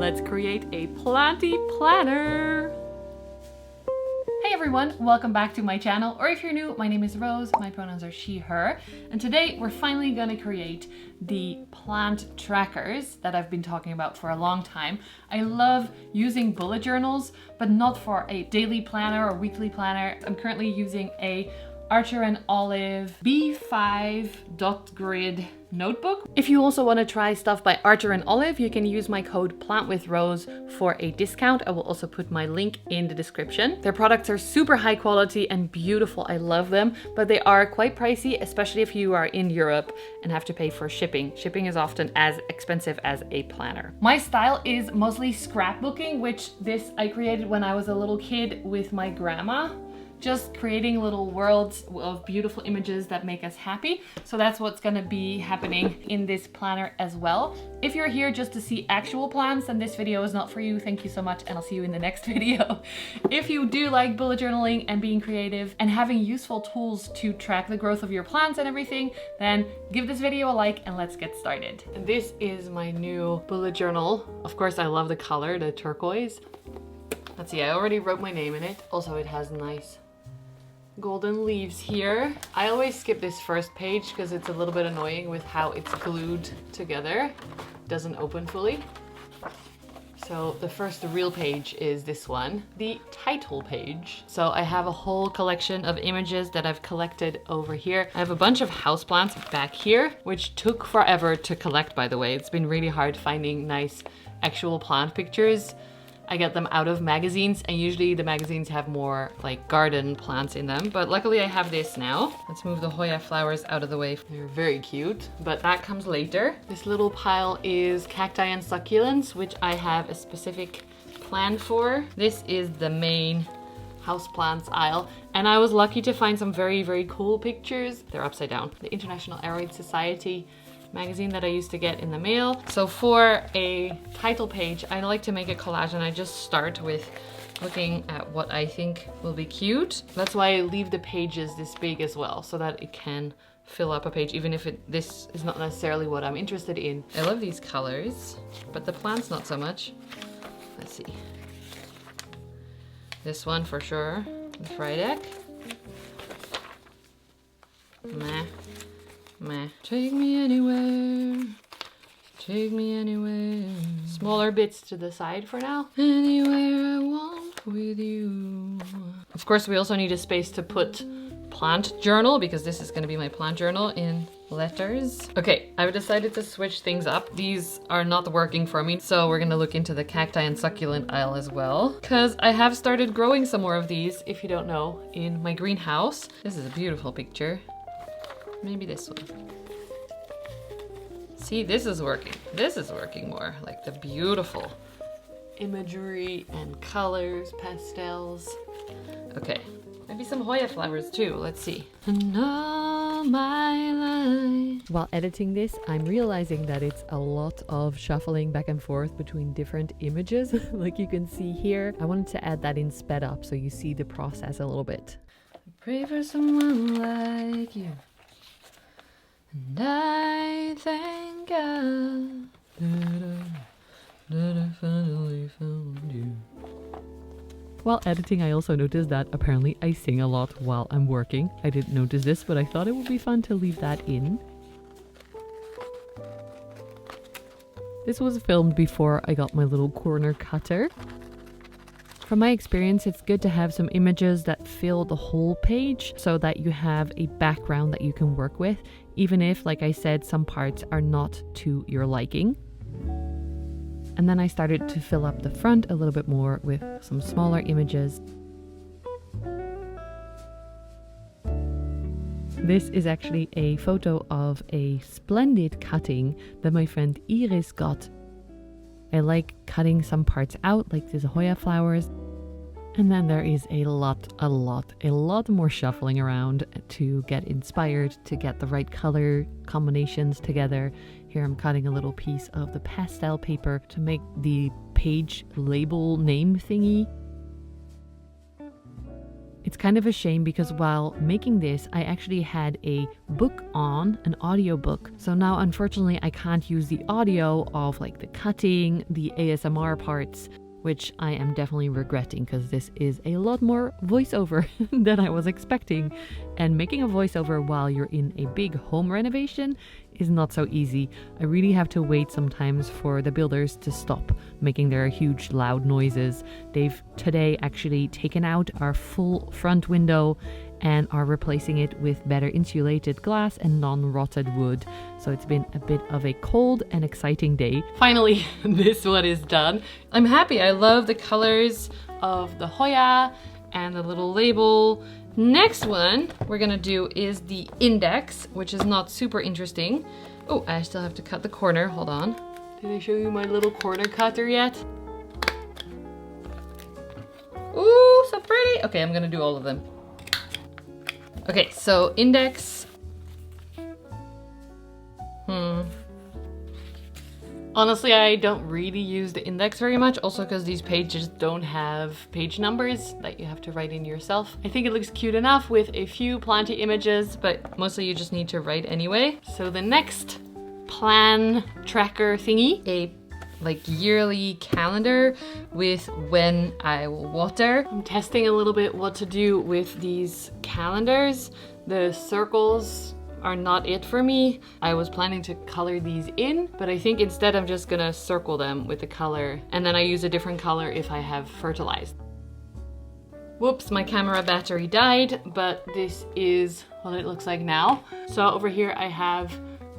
let's create a planty planner. Hey everyone, welcome back to my channel, or if you're new, my name is Rose, my pronouns are she, her, and today we're finally going to create the plant trackers that I've been talking about for a long time. I love using bullet journals, but not for a daily planner or weekly planner. I'm currently using a Archer and Olive B5 dot grid notebook. If you also want to try stuff by Archer and Olive, you can use my code PLANTWITHROSE for a discount. I will also put my link in the description. Their products are super high quality and beautiful. I love them, but they are quite pricey, especially if you are in Europe and have to pay for shipping. Shipping is often as expensive as a planner. My style is mostly scrapbooking, which this I created when I was a little kid with my grandma. Just creating little worlds of beautiful images that make us happy. So that's what's gonna be happening in this planner as well. If you're here just to see actual plants, then this video is not for you. Thank you so much, and I'll see you in the next video. If you do like bullet journaling and being creative and having useful tools to track the growth of your plants and everything, then give this video a like and let's get started. And this is my new bullet journal. Of course, I love the color, the turquoise. Let's see, I already wrote my name in it. Also, it has nice golden leaves here. I always skip this first page because it's a little bit annoying with how it's glued together. It doesn't open fully. So the real page is this one, the title page. So I have a whole collection of images that I've collected over here. I have a bunch of houseplants back here, which took forever to collect, by the way. It's been really hard finding nice actual plant pictures. I get them out of magazines, and usually the magazines have more like garden plants in them, but luckily I have this now. Let's move the Hoya flowers out of the way. They're very cute, but that comes later. This little pile is cacti and succulents, which I have a specific plan for. This is the main houseplants aisle, and I was lucky to find some very, very cool pictures. They're upside down. The International Aroid Society magazine that I used to get in the mail. So for a title page, I like to make a collage, and I just start with looking at what I think will be cute. That's why I leave the pages this big as well, so that it can fill up a page, even if this is not necessarily what I'm interested in. I love these colors, but the plants not so much. Let's see. This one for sure, the Friedeck. Meh. Meh. Take me anywhere. Take me anywhere. Smaller bits to the side for now. Anywhere I want with you. Of course, we also need a space to put plant journal, because this is going to be my plant journal in letters. Okay, I've decided to switch things up. These are not working for me, so we're going to look into the cacti and succulent aisle as well, because I have started growing some more of these, if you don't know, in my greenhouse. This is a beautiful picture. Maybe this one. See, this is working. This is working more. Like the beautiful imagery and colors, pastels. Okay, maybe some Hoya flowers too. Let's see. And all my life. While editing this, I'm realizing that it's a lot of shuffling back and forth between different images. Like you can see here. I wanted to add that in sped up so you see the process a little bit. I pray for someone like you. And I thank God that I finally found you. While editing, I also noticed that apparently I sing a lot while I'm working. I didn't notice this, but I thought it would be fun to leave that in. This was filmed before I got my little corner cutter. From my experience, it's good to have some images that fill the whole page so that you have a background that you can work with, even if, like I said, some parts are not to your liking. And then I started to fill up the front a little bit more with some smaller images. This is actually a photo of a splendid cutting that my friend Iris got. I like cutting some parts out, like these Hoya flowers. And then there is a lot more shuffling around to get inspired, to get the right color combinations together. Here I'm cutting a little piece of the pastel paper to make the page label name thingy. It's it's kind of a shame because while making this, I actually had a book on, an audio book. So now unfortunately I can't use the audio of like the cutting, the ASMR parts, which I am definitely regretting because this is a lot more voiceover than I was expecting. And making a voiceover while you're in a big home renovation is not so easy. I really have to wait sometimes for the builders to stop making their huge loud noises. They've today actually taken out our full front window and are replacing it with better insulated glass and non-rotted wood. So it's been a bit of a cold and exciting day. Finally, this one is done. I'm happy. I love the colors of the Hoya and the little label. Next one we're gonna do is the index, which is not super interesting. Oh, I still have to cut the corner. Hold on. Did I show you my little corner cutter yet? Ooh, so pretty. Okay, I'm gonna do all of them. Okay, so index. Honestly, I don't really use the index very much, also because these pages don't have page numbers that you have to write in yourself. I think it looks cute enough with a few planty images, but mostly you just need to write anyway. So the next plan tracker thingy, a like yearly calendar with when I will water. I'm testing a little bit what to do with these calendars. The circles are not it for me. I was planning to color these in, but I think instead I'm just gonna circle them with the color, and then I use a different color if I have fertilized. Whoops, my camera battery died, but this is what it looks like now. So over here I have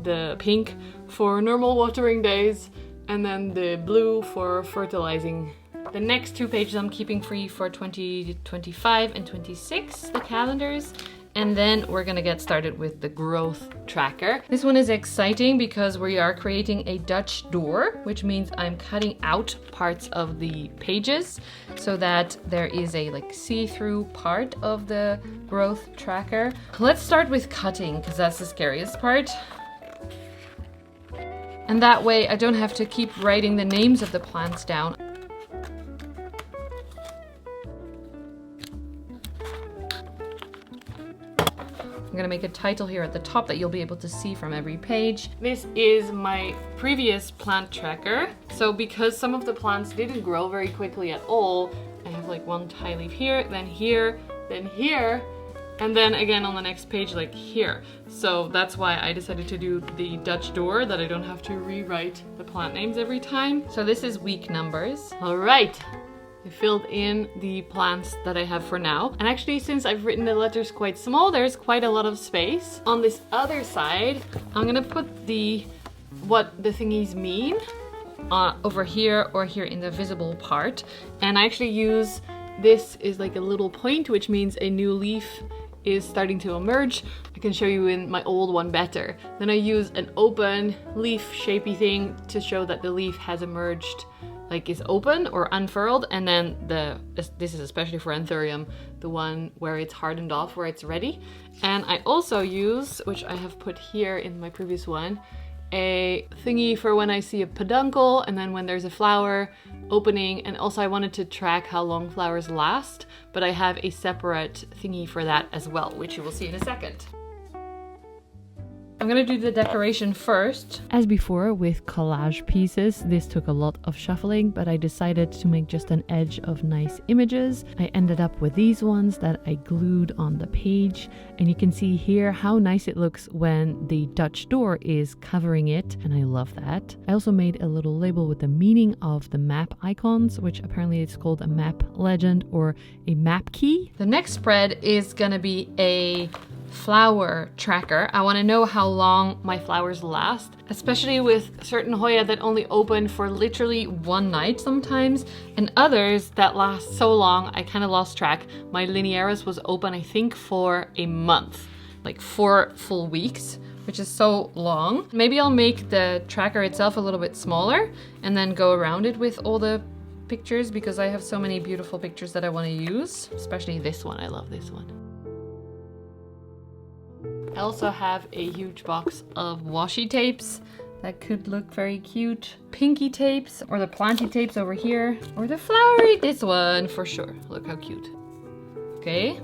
the pink for normal watering days, and then the blue for fertilizing. The next two pages I'm keeping free for 2025 and 26, the calendars. And then we're gonna get started with the growth tracker. This one is exciting because we are creating a Dutch door, which means I'm cutting out parts of the pages so that there is a like see-through part of the growth tracker. Let's start with cutting because that's the scariest part. And that way I don't have to keep writing the names of the plants down. I'm gonna make a title here at the top that you'll be able to see from every page. This is my previous plant tracker. So because some of the plants didn't grow very quickly at all, I have like one tie leaf here, then here, and then again on the next page like here. So that's why I decided to do the Dutch door, that I don't have to rewrite the plant names every time. So this is week numbers. All right. I filled in the plants that I have for now. And actually, since I've written the letters quite small, there's quite a lot of space. On this other side, I'm gonna put what the thingies mean over here or here in the visible part. And I actually use, this is like a little point, which means a new leaf is starting to emerge. I can show you in my old one better. Then I use an open leaf shapey thing to show that the leaf has emerged, like is open or unfurled, and then this is especially for Anthurium, the one where it's hardened off, where it's ready. And I also use, which I have put here in my previous one, a thingy for when I see a peduncle and then when there's a flower opening. And also I wanted to track how long flowers last, but I have a separate thingy for that as well, which you will see in a second. I'm gonna do the decoration first. As before with collage pieces, this took a lot of shuffling, but I decided to make just an edge of nice images. I ended up with these ones that I glued on the page, and you can see here how nice it looks when the Dutch door is covering it, and I love that. I also made a little label with the meaning of the map icons, which apparently it's called a map legend or a map key. The next spread is gonna be a flower tracker. I want to know how long my flowers last, especially with certain Hoya that only open for literally one night sometimes, and others that last so long I kind of lost track. My linearis was open I think for a month, like 4 full weeks, which is so long. Maybe I'll make the tracker itself a little bit smaller and then go around it with all the pictures, because I have so many beautiful pictures that I want to use, especially this one. I love this one. I also have a huge box of washi tapes that could look very cute. Pinky tapes, or the planty tapes over here, or the flowery, this one for sure. Look how cute. Okay,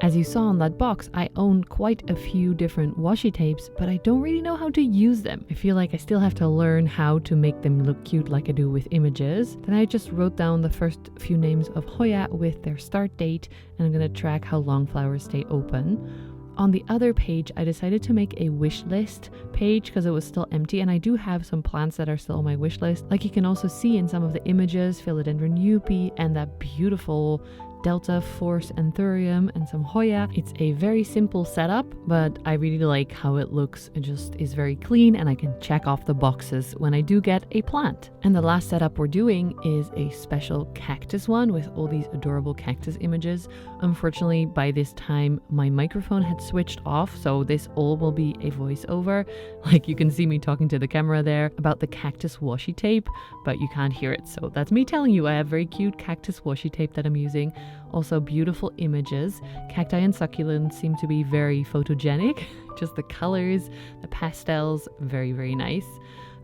As you saw on that box, I own quite a few different washi tapes, but I don't really know how to use them. I feel like I still have to learn how to make them look cute like I do with images. Then I just wrote down the first few names of Hoya with their start date, and I'm going to track how long flowers stay open. On the other page, I decided to make a wish list page because it was still empty, and I do have some plants that are still on my wish list. Like you can also see in some of the images, Philodendron Yuppie and that beautiful Delta Force Anthurium and some Hoya. It's a very simple setup, but I really like how it looks. It just is very clean and I can check off the boxes when I do get a plant. And the last setup we're doing is a special cactus one with all these adorable cactus images. Unfortunately, by this time, my microphone had switched off, so this all will be a voiceover. Like you can see me talking to the camera there about the cactus washi tape, but you can't hear it. So that's me telling you I have very cute cactus washi tape that I'm using. Also beautiful images. Cacti and succulents seem to be very photogenic. Just the colors, the pastels, very, very nice.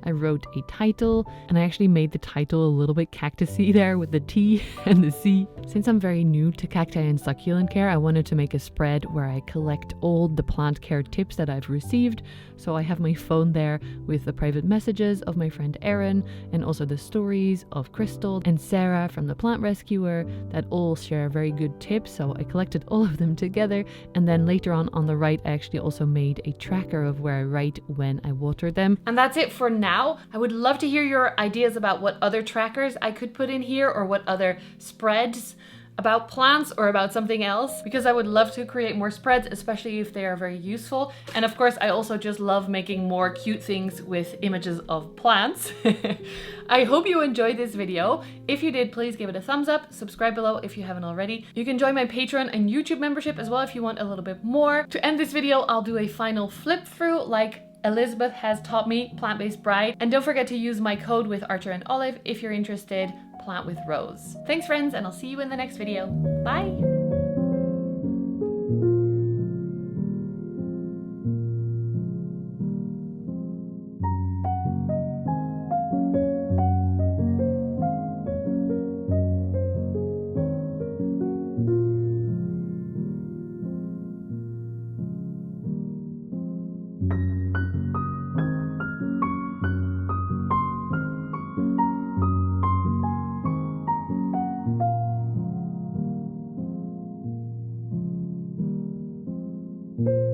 I wrote a title, and I actually made the title a little bit cactusy there with the T and the C. Since I'm very new to cacti and succulent care, I wanted to make a spread where I collect all the plant care tips that I've received. So I have my phone there with the private messages of my friend Erin, and also the stories of Crystal and Sarah from the Plant Rescuer that all share very good tips. So I collected all of them together, and then later on the right, I actually also made a tracker of where I write when I water them. And that's it for now. I would love to hear your ideas about what other trackers I could put in here, or what other spreads about plants or about something else, because I would love to create more spreads, especially if they are very useful. And of course, I also just love making more cute things with images of plants. I hope you enjoyed this video. If you did, please give it a thumbs up, subscribe below if you haven't already. You can join my Patreon and YouTube membership as well if you want a little bit more. To end this video, I'll do a final flip through like Elizabeth has taught me, Plant-Based Bride. And don't forget to use my code with Archer and Olive if you're interested, Plant with Rose. Thanks friends, and I'll see you in the next video. Bye! Thank you.